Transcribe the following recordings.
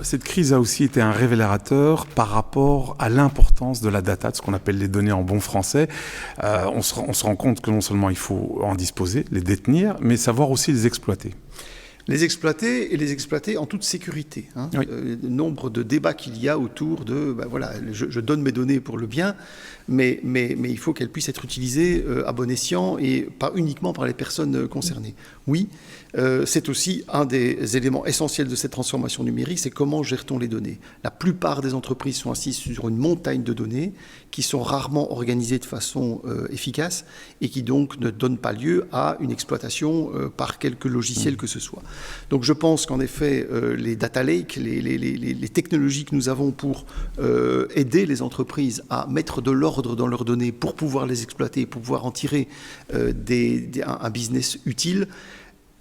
cette crise a aussi été un révélateur par rapport à l'importance de la data, de ce qu'on appelle les données en bon français. On se rend compte que non seulement il faut en disposer, les détenir, mais savoir aussi les exploiter. Les exploiter et les exploiter en toute sécurité. Hein. Oui. Le nombre de débats qu'il y a autour de, voilà, je donne mes données pour le bien, mais il faut qu'elles puissent être utilisées à bon escient et pas uniquement par les personnes concernées. Oui, c'est aussi un des éléments essentiels de cette transformation numérique, c'est comment gère-t-on les données. La plupart des entreprises sont assises sur une montagne de données qui sont rarement organisées de façon efficace et qui donc ne donnent pas lieu à une exploitation par quelque logiciel que ce soit. Donc je pense qu'en effet, les data lakes, les technologies que nous avons pour aider les entreprises à mettre de l'ordre dans leurs données pour pouvoir les exploiter, pour pouvoir en tirer un business utile,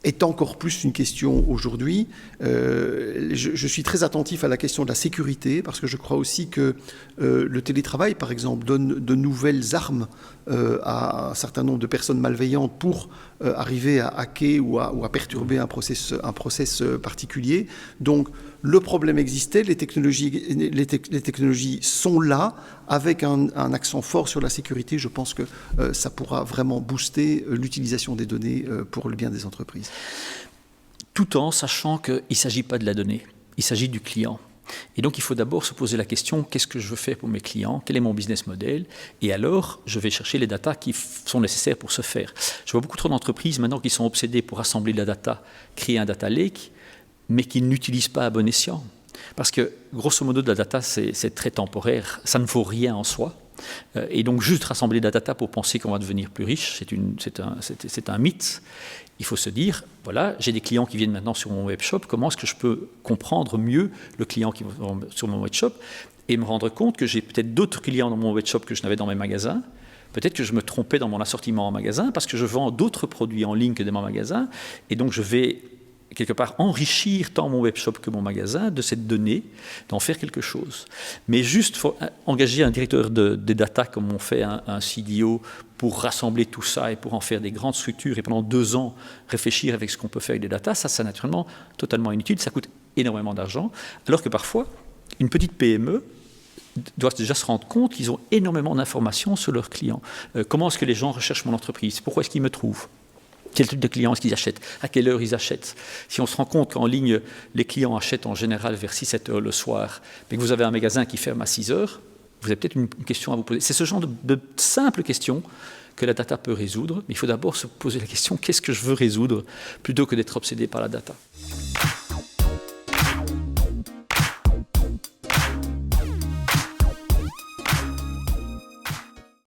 est encore plus une question aujourd'hui. Je suis très attentif à la question de la sécurité parce que je crois aussi que le télétravail, par exemple, donne de nouvelles armes à un certain nombre de personnes malveillantes pour arriver à hacker ou à perturber un process particulier. Donc, le problème existait, les technologies sont là, avec un accent fort sur la sécurité. Je pense que ça pourra vraiment booster l'utilisation des données pour le bien des entreprises. Tout en sachant qu'il ne s'agit pas de la donnée, il s'agit du client. Et donc, il faut d'abord se poser la question, qu'est-ce que je veux faire pour mes clients? Quel est mon business model? Et alors, je vais chercher les datas qui sont nécessaires pour ce faire. Je vois beaucoup trop d'entreprises maintenant qui sont obsédées pour assembler de la data, créer un data lake, mais qui n'utilisent pas à bon escient. Parce que, grosso modo, de la data, c'est très temporaire, ça ne vaut rien en soi. Et donc, juste rassembler de la data pour penser qu'on va devenir plus riche, c'est un mythe. Il faut se dire, voilà, j'ai des clients qui viennent maintenant sur mon webshop, comment est-ce que je peux comprendre mieux le client qui va sur mon webshop et me rendre compte que j'ai peut-être d'autres clients dans mon webshop que je n'avais dans mes magasins. Peut-être que je me trompais dans mon assortiment en magasin parce que je vends d'autres produits en ligne que dans mon magasin. Et donc, je vais quelque part enrichir tant mon webshop que mon magasin de cette donnée, d'en faire quelque chose. Mais juste, il faut engager un directeur des data comme on fait un CDO pour rassembler tout ça et pour en faire des grandes structures et pendant 2 ans réfléchir avec ce qu'on peut faire avec des data, ça naturellement totalement inutile, ça coûte énormément d'argent, alors que parfois, une petite PME doit déjà se rendre compte qu'ils ont énormément d'informations sur leurs clients. Comment est-ce que les gens recherchent mon entreprise? Pourquoi est-ce qu'ils me trouvent? Quel type de clients est-ce qu'ils achètent? À quelle heure ils achètent? Si on se rend compte qu'en ligne, les clients achètent en général vers 6-7 heures le soir, mais que vous avez un magasin qui ferme à 6 heures, vous avez peut-être une question à vous poser. C'est ce genre de simples questions que la data peut résoudre, mais il faut d'abord se poser la question, qu'est-ce que je veux résoudre, plutôt que d'être obsédé par la data.